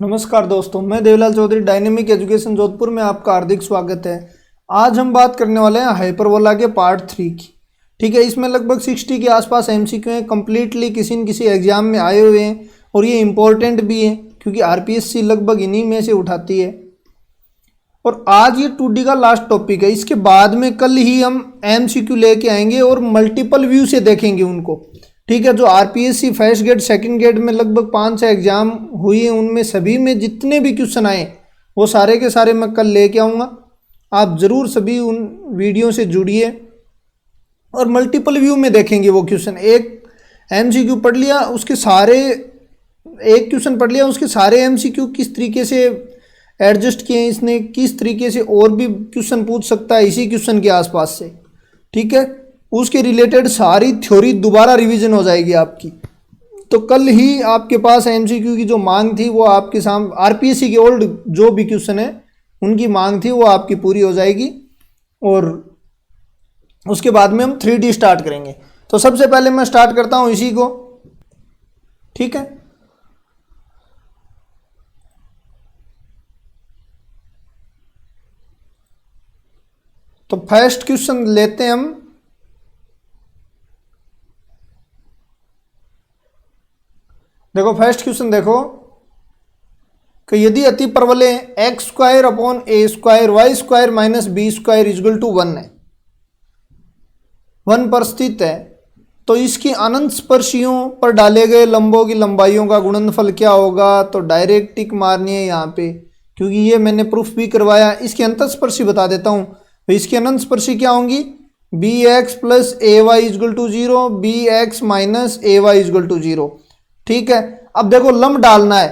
नमस्कार दोस्तों, मैं देवलाल चौधरी डायनेमिक एजुकेशन जोधपुर में आपका हार्दिक स्वागत है। आज हम बात करने वाले हैं हाइपरबोला के पार्ट 3 की। ठीक है, इसमें लगभग 60 के आसपास एमसीक्यू हैं, कंप्लीटली किसी न किसी एग्जाम में आए हुए हैं और ये इंपॉर्टेंट भी है क्योंकि आरपीएससी लगभग इन्हीं में से उठाती है। और आज ये 2D का लास्ट टॉपिक है। इसके बाद में कल ही हम एमसीक्यू लेके आएंगे और मल्टीपल व्यू से देखेंगे उनको। ठीक है, जो RPSC first grade second grade में लगभग 5-6 एग्जाम हुई है, उनमें सभी में जितने भी क्वेश्चन आए वो सारे के सारे मैं कल लेके आऊँगा। आप ज़रूर सभी उन वीडियो से जुड़िए और मल्टीपल व्यू में देखेंगे वो क्वेश्चन। एक एमसीक्यू पढ़ लिया, उसके सारे एक क्वेश्चन पढ़ लिया, उसके सारे एमसीक्यू किस तरीके से एडजस्ट किए हैं इसने, किस तरीके से और भी क्वेश्चन पूछ सकता है इसी क्वेश्चन के आसपास से। ठीक है, उसके रिलेटेड सारी थ्योरी दोबारा रिवीजन हो जाएगी आपकी। तो कल ही आपके पास एमसीक्यू की जो मांग थी वो आपके सामने, आरपीएससी के ओल्ड जो भी क्वेश्चन है उनकी मांग थी वो आपकी पूरी हो जाएगी और उसके बाद में हम 3D स्टार्ट करेंगे। तो सबसे पहले मैं स्टार्ट करता हूं इसी को। ठीक है, तो फर्स्ट क्वेश्चन लेते हैं हम। देखो फर्स्ट क्वेश्चन देखो कि यदि अति परवलय X square upon A square Y square minus B square is equal to 1 है, 1 पर स्थित है, तो इसकी अनंत स्पर्शियों पर डाले गए लंबों की लंबाइयों का गुणनफल क्या होगा। तो डायरेक्ट टिक मारनी है यहाँ पे क्योंकि ये मैंने प्रूफ भी करवाया। इसकी अंतस्पर्शी बता देता हूँ। तो इसकी अनंत स्पर्शी क्या होंगी, B X plus A Y is equal to 0, B X minus A Y is equal to 0। ठीक है, अब देखो लंब डालना है।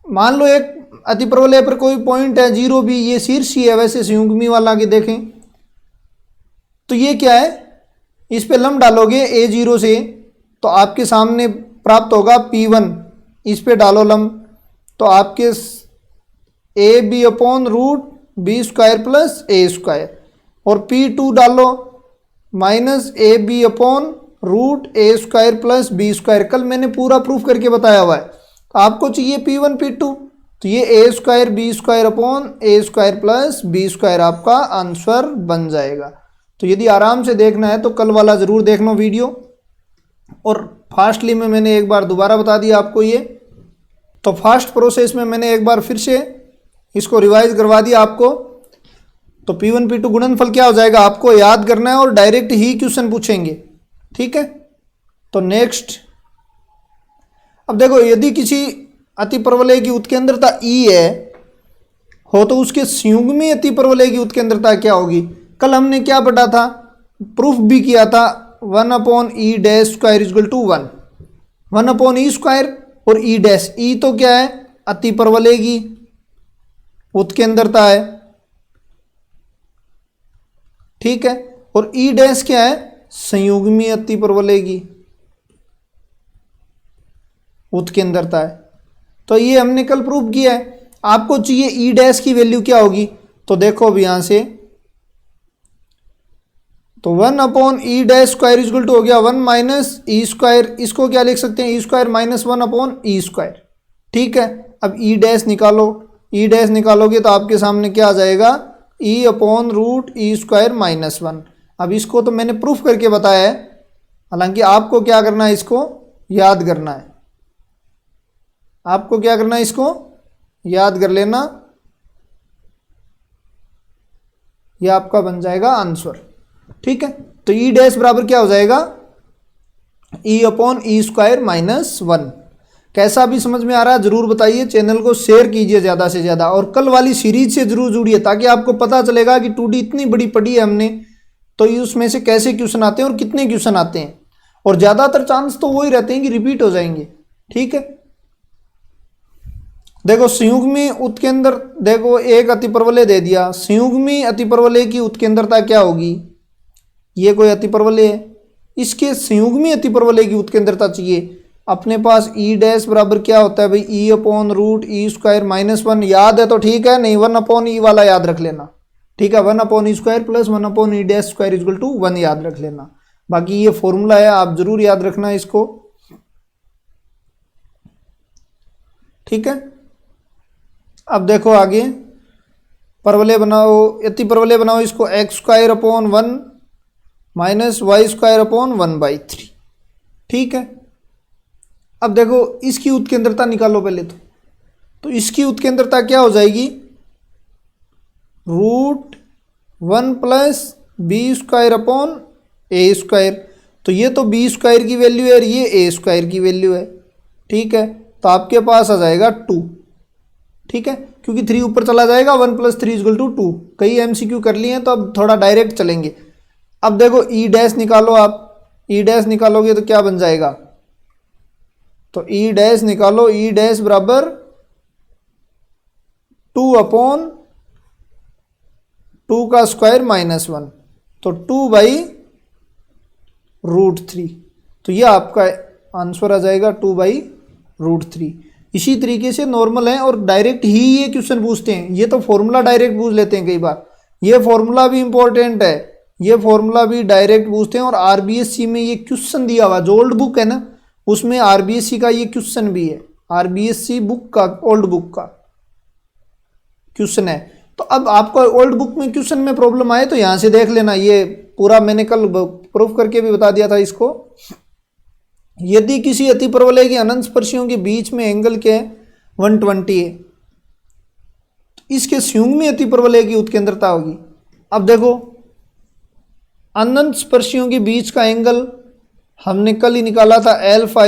मान लो एक अति परवलय पर कोई पॉइंट है 0 भी, ये शीर्षी है, वैसे संयुग्मी वाला के देखें तो ये क्या है, इस पे लंब डालोगे a0 से तो आपके सामने प्राप्त होगा P1। इस पे डालो लंब तो आपके A B upon root B square plus A square, और P2 डालो minus A B upon root A square plus B square. कल मैंने पूरा प्रूफ करके बताया हुआ है। आपको चाहिए P1 P2, तो ये ए square B square upon A square plus B square आपका आंसर बन जाएगा। तो यदि आराम से देखना है तो कल वाला ज़रूर देखना वीडियो, और फास्टली में मैंने एक बार दोबारा बता दिया आपको ये। तो फास्ट प्रोसेस में मैंने एक बार फिर से इसको रिवाइज करवा दिया आपको। तो P1 P2 गुणनफल क्या हो जाएगा आपको याद करना है और डायरेक्ट ही क्वेश्चन पूछेंगे। ठीक है, तो नेक्स्ट अब देखो यदि किसी अति परवलय की उत्केंद्रता E है हो तो उसके संयुग्मी अति परवलय की उत्केंद्रता क्या होगी। कल हमने क्या पढ़ा था, प्रूफ भी किया था, 1 upon E dash square is equal to 1, 1 upon E square और ई डैश। ई तो क्या है, अति परवलय की उत्केंद्रता है। ठीक है, और ई डैश क्या है, संयुग्मी अति परवलय की उत्केंद्रता है। तो ये हमने कल प्रूव किया है। आपको चाहिए ई डैश की वैल्यू क्या होगी, तो देखो अब यहां से, तो 1 upon E dash square is equal to हो गया 1 माइनस ई स्क्वायर। इसको क्या लिख सकते हैं, E square minus 1 upon E square. ठीक है, अब ई डैश निकालो, ई डैश निकालोगे तो आपके सामने क्या आ जाएगा, ई upon root E square minus 1। अब इसको तो मैंने प्रूफ करके बताया है, हालांकि आपको क्या करना है, इसको याद करना है। आपको क्या करना है, इसको याद कर लेना, यह आपका बन जाएगा आंसर। ठीक है, तो ई डैश बराबर क्या हो जाएगा, ई अपॉन ई स्क्वायर माइनस 1। कैसा भी समझ में आ रहा है जरूर बताइए, चैनल को शेयर कीजिए ज़्यादा से ज़्यादा, और कल वाली सीरीज से जरूर जुड़िए ताकि आपको पता चलेगा कि 2D इतनी बड़ी पढ़ी है हमने तो उसमें से कैसे क्वेश्चन आते हैं और कितने क्वेश्चन आते हैं, और ज़्यादातर चांस तो वही रहते हैं कि रिपीट हो जाएंगे। ठीक है, देखो संयुग्मी उत्केंद्र, देखो एक अति परवलय दे दिया, संयुग्मी अति परवलय की उत्केंद्रता क्या होगी, ये कोई अति परवलय है, इसके संयुग्मी अति परवलय की उत्केंद्रता चाहिए। अपने पास ई डैश बराबर क्या होता है भाई, ई upon root E square minus 1। याद है तो ठीक है, नहीं 1 अपॉन ई वाला याद रख लेना। ठीक है, 1 upon E square plus 1 upon E dash square is equal to 1 याद रख लेना। बाकी ये फॉर्मूला है, आप जरूर याद रखना इसको। ठीक है, अब देखो आगे परवलय बनाओ, अति परवलय बनाओ इसको, X square upon 1 minus Y square upon 1/3। ठीक है, अब देखो इसकी उत्केंद्रता निकालो पहले तो इसकी उत्केंद्रता क्या हो जाएगी, √1 plus B square upon A square. तो ये तो बी स्क्वायर की वैल्यू है और ये ए स्क्वायर की वैल्यू है। ठीक है, तो आपके पास आ जाएगा 2। ठीक है, क्योंकि 3 ऊपर चला जाएगा, 1 + 3 = 2। कई एमसीक्यू कर लिए हैं तो अब थोड़ा डायरेक्ट चलेंगे। अब देखो ई डैश निकालो आप, ई डैश निकालोगे तो क्या बन जाएगा, तो ई डैश निकालो, ई डैश बराबर 2/2 का स्क्वायर -1, तो 2/√3। तो ये आपका आंसर आ जाएगा 2/√3। इसी तरीके से नॉर्मल है और डायरेक्ट ही ये क्वेश्चन पूछते हैं। ये तो फॉर्मूला डायरेक्ट पूछ लेते हैं कई बार, ये फॉर्मूला भी इंपॉर्टेंट है, ये फॉर्मूला भी डायरेक्ट पूछते हैं। और आरबीएससी में ये क्वेश्चन दिया हुआ, जो ओल्ड बुक है ना उसमें आरबीएससी का ये क्वेश्चन भी है, आरबीएससी बुक का, ओल्ड बुक का क्वेश्चन है। तो अब आपको ओल्ड बुक में क्वेश्चन में प्रॉब्लम आए तो यहां से देख लेना, ये पूरा मैंने कल प्रूफ करके भी बता दिया था इसको। यदि किसी अति परवलय की अनंत स्पर्शियों के बीच में एंगल के 120 है, तो इसके संयुग्मी अति परवलय की उत्केंद्रता होगी। अब देखो अनंत स्पर्शियों के बीच का एंगल हमने कल ही निकाला था, alpha =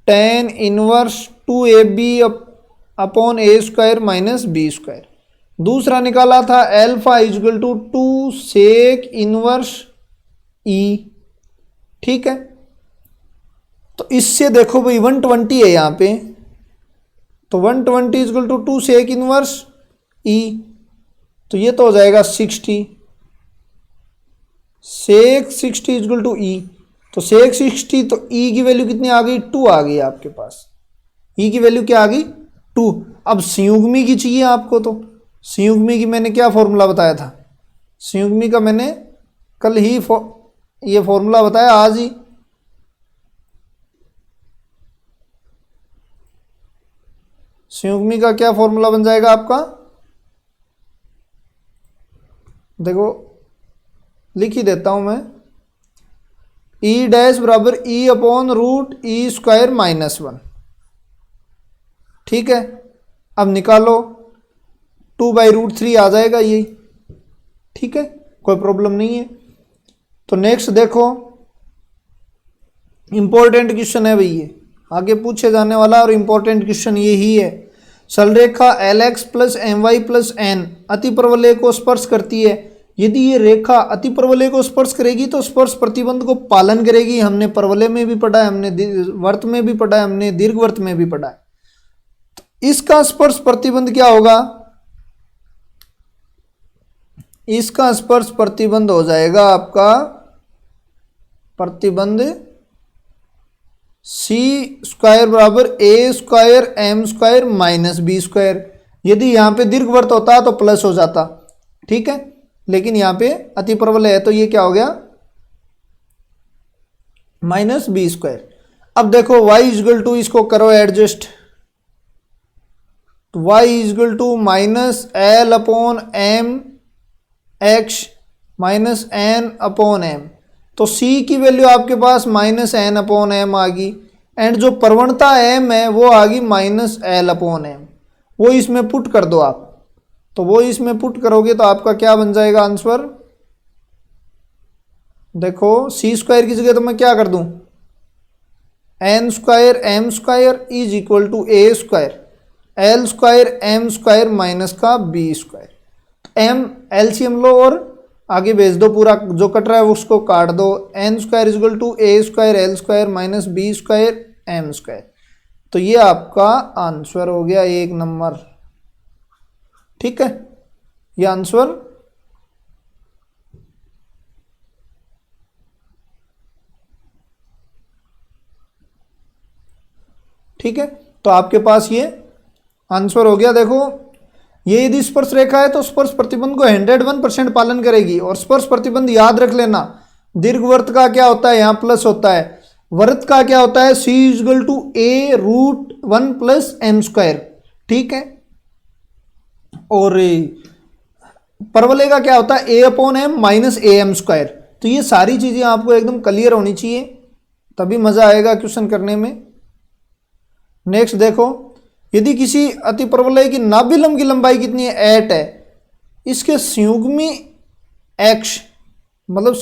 tan inverse 2ab upon A square minus B square. दूसरा निकाला था अल्फा = 2 सेक इनवर्स ई। ठीक है, तो इससे देखो भाई 120 है यहाँ पे, तो 120 = 2 सेक इनवर्स ई, तो ये तो हो जाएगा 60, सेक 60 = ई। तो सेक 60, तो ई की वैल्यू कितनी आ गई, 2 आ गई आपके पास। ई की वैल्यू क्या आ गई, 2। अब संयुग्मी की चाहिए आपको, तो संयुग्मी की मैंने क्या फॉर्मूला बताया था, संयुग्मी का मैंने कल ही ये फॉर्मूला बताया, आज ही। संयुग्मी का क्या फॉर्मूला बन जाएगा आपका, देखो लिख ही देता हूं मैं, ई डैश बराबर ई अपॉन √e² -1। ठीक है, अब निकालो 2/√3 आ जाएगा यही। ठीक है, कोई प्रॉब्लम नहीं है। तो नेक्स्ट देखो, इंपॉर्टेंट क्वेश्चन है भाई, ये आगे पूछे जाने वाला और इंपॉर्टेंट क्वेश्चन यही है। सरलरेखा LX + My + n अति परवलय को स्पर्श करती है। यदि ये रेखा अति परवलय को स्पर्श करेगी तो स्पर्श प्रतिबंध को पालन करेगी। हमने परवलय में भी पढ़ा है, हमने वर्त में भी पढ़ा है, हमने दीर्घवर्त में भी पढ़ा है। तो इसका स्पर्श प्रतिबंध क्या होगा, इसका स्पर्श प्रतिबंध हो जाएगा आपका प्रतिबंध c² = a² m² - b²। यदि यहाँ पे दीर्घवर्त होता तो प्लस हो जाता, ठीक है, लेकिन यहाँ पे अति परवलय है तो ये क्या हो गया, -b²। अब देखो y = इसको करो एडजस्ट, तो y = -l/m(x) -n/m। तो c की वैल्यू आपके पास -n/m आ गई, एंड जो प्रवणता m है वो आ गई -l/m। वो इसमें पुट कर दो आप, तो वो इसमें पुट करोगे तो आपका क्या बन जाएगा आंसर, देखो c² की जगह तो मैं क्या कर दूं, n² m² = a², l² m² - b²। m LCM लो और आगे भेज दो, पूरा जो कट रहा है उसको काट दो। n² = a² l² - b² m²। तो ये आपका आंसर हो गया 1 नंबर। ठीक है, ये आंसर ठीक है, तो आपके पास ये आंसर हो गया। देखो ये यदि स्पर्श रेखा है तो स्पर्श प्रतिबंध को 101% पालन करेगी। और स्पर्श प्रतिबंध याद रख लेना, दीर्घवृत्त का क्या होता है, यहाँ प्लस होता है, वृत्त का क्या होता है, c = a √1 + m²। ठीक है, और परवलय का क्या होता है, a/m माइनस am²। तो ये सारी चीज़ें आपको एकदम क्लियर होनी चाहिए, तभी मज़ा आएगा क्वेश्चन करने में। नेक्स्ट देखो, यदि किसी अतिपरवलय की नाभिलंब की लंबाई कितनी है, 8 है, इसके संयुग्मी x मतलब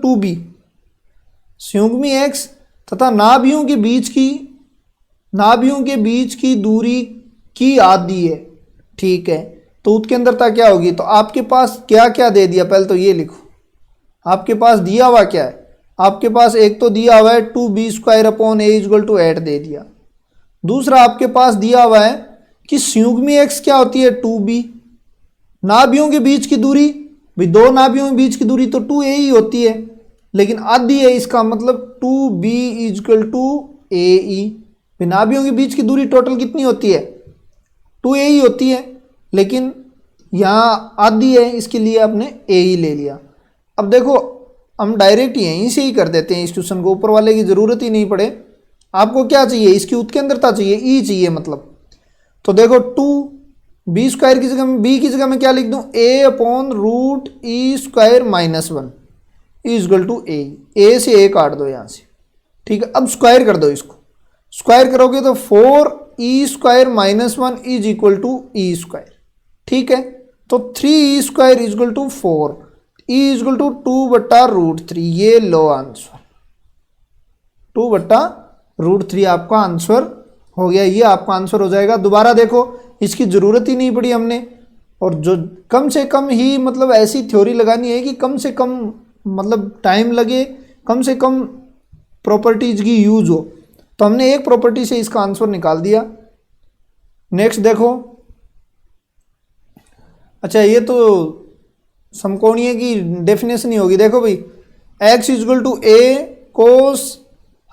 2b, संयुग्मी x तथा नाभियों के बीच की दूरी की आधी है, ठीक है। तो उत्केंद्रता क्या होगी, तो आपके पास क्या क्या दे दिया, पहले तो ये लिखो, आपके पास दिया हुआ क्या है, आपके पास एक तो दिया हुआ है 2b²/a = 8 दे दिया। दूसरा आपके पास दिया हुआ है कि संयुग्मी x क्या होती है, 2b। नाभियों के बीच की दूरी, भाई दो नाभियों के बीच की दूरी तो 2a ही होती है, लेकिन आधी है, इसका मतलब 2b = ae। नाभियों के बीच की दूरी टोटल कितनी होती है, 2a ही होती है, लेकिन यहाँ आधी है, इसके लिए आपने a ही ले लिया। अब देखो हम डायरेक्ट यहीं से ही कर देते हैं इस क्वेश्चन को, ऊपर वाले की ज़रूरत ही नहीं पड़े। आपको क्या चाहिए, इसकी उत्केंद्रता चाहिए, ई चाहिए मतलब। तो देखो 2b² की जगह में, b की जगह में क्या लिख दूं, a/√e² - 1 = a से a काट दो यहाँ से, ठीक है। अब स्क्वायर कर दो इसको, स्क्वायर करोगे तो 4e² - 1 = e², ठीक है। तो 3e² = 4, e = 2/√3, ये लो आंसर, 2/√3 आपका आंसर हो गया, ये आपका आंसर हो जाएगा। दोबारा देखो, इसकी ज़रूरत ही नहीं पड़ी हमने, और जो कम से कम ही मतलब ऐसी थ्योरी लगानी है कि कम से कम मतलब टाइम लगे, कम से कम प्रॉपर्टीज की यूज हो, तो हमने एक प्रॉपर्टी से इसका आंसर निकाल दिया। नेक्स्ट देखो, अच्छा ये तो समकोणीय की डेफिनेशन ही होगी। देखो भाई, x = a cos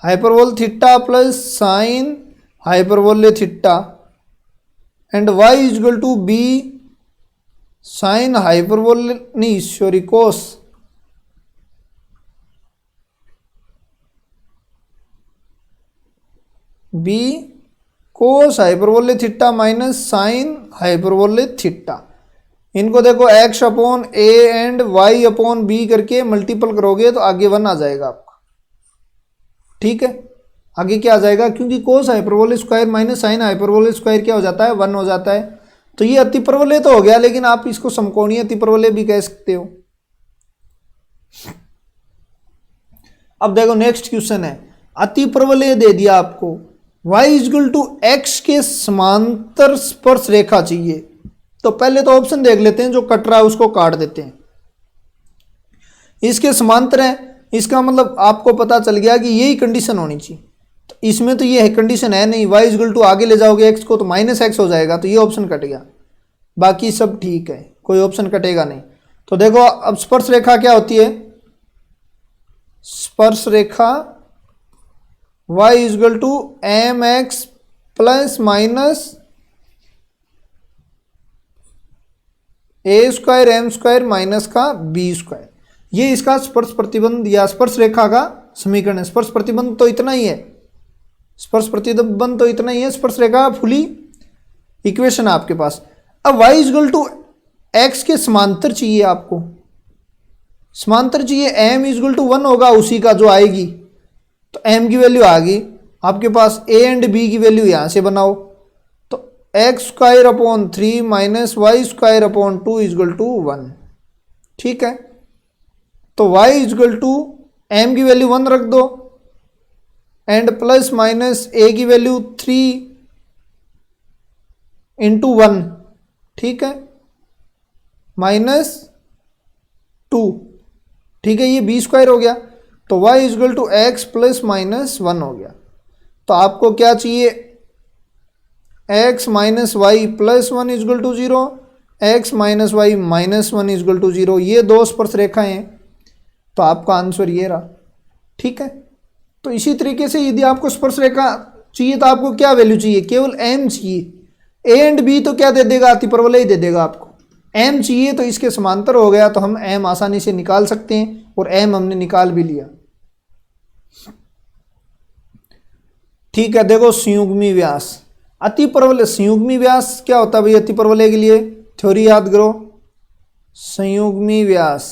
hyperbolic theta plus sine hyperbolic theta and y = b sine hyperbolic, नहीं sorry, cos b cos hyperbolic theta minus sine hyperbolic theta. इनको देखो x/a एंड y/b करके मल्टीपल करोगे तो आगे 1 आ जाएगा आपका, ठीक है। आगे क्या आ जाएगा, क्योंकि cos hyperbolic square minus sine hyperbolic square क्या हो जाता है, 1 हो जाता है। तो ये अतिपरवलय तो हो गया, लेकिन आप इसको समकोणीय अतिपरवलय भी कह सकते हो। अब देखो नेक्स्ट क्वेश्चन है, अतिपरवलय दे दिया आपको, y = x के समांतर स्पर्श रेखा चाहिए। तो पहले तो ऑप्शन देख लेते हैं, जो कट रहा है उसको काट देते हैं। इसके समांतर है, इसका मतलब आपको पता चल गया कि यही कंडीशन होनी चाहिए। तो इसमें तो ये कंडीशन है नहीं, y = आगे ले जाओगे x को तो -x हो जाएगा, तो ये ऑप्शन कट गया। बाकी सब ठीक है, कोई ऑप्शन कटेगा नहीं। तो देखो अब स्पर्श रेखा क्या होती है, स्पर्श रेखा y = mx ± a² m² minus का b², ये इसका स्पर्श प्रतिबंध या स्पर्श रेखा का समीकरण है। स्पर्श प्रतिबंध तो इतना ही है, स्पर्श प्रतिबंध तो इतना ही है, स्पर्श रेखा फुली इक्वेशन है आपके पास। अब y = x के समांतर चाहिए आपको, समांतर चाहिए, m = 1 होगा उसी का जो आएगी, तो m की वैल्यू आ गई आपके पास, a एंड b की वैल्यू यहाँ से बनाओ, तो x² - y² 2 = 1, ठीक है। तो y = m की वैल्यू 1 रख दो एंड प्लस माइनस a की वैल्यू 3 × 1, ठीक है, -2, ठीक है, ये b² हो गया। तो y = x ± 1 हो गया। तो आपको क्या चाहिए, x - y + 1 = 0, x - y - 1 = 0, ये दो स्पर्श रेखाएं हैं, तो आपका आंसर ये रहा, ठीक है। तो इसी तरीके से यदि आपको स्पर्श रेखा चाहिए तो आपको क्या वैल्यू चाहिए, केवल m चाहिए, a एंड b तो क्या दे देगा, अतिपरवलय ही दे देगा आपको। m चाहिए तो इसके समांतर हो गया, तो हम m आसानी से निकाल सकते हैं, और m हमने निकाल भी लिया, ठीक है। देखो संयुग्मी व्यास, अति प्रबल संयुग्मी व्यास क्या होता है भाई, अति प्रबल के लिए थ्योरी याद करो, संयुग्मी व्यास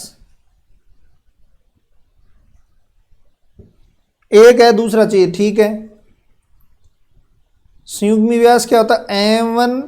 एक है दूसरा चाहिए, ठीक है। संयुग्मी व्यास क्या होता है, M1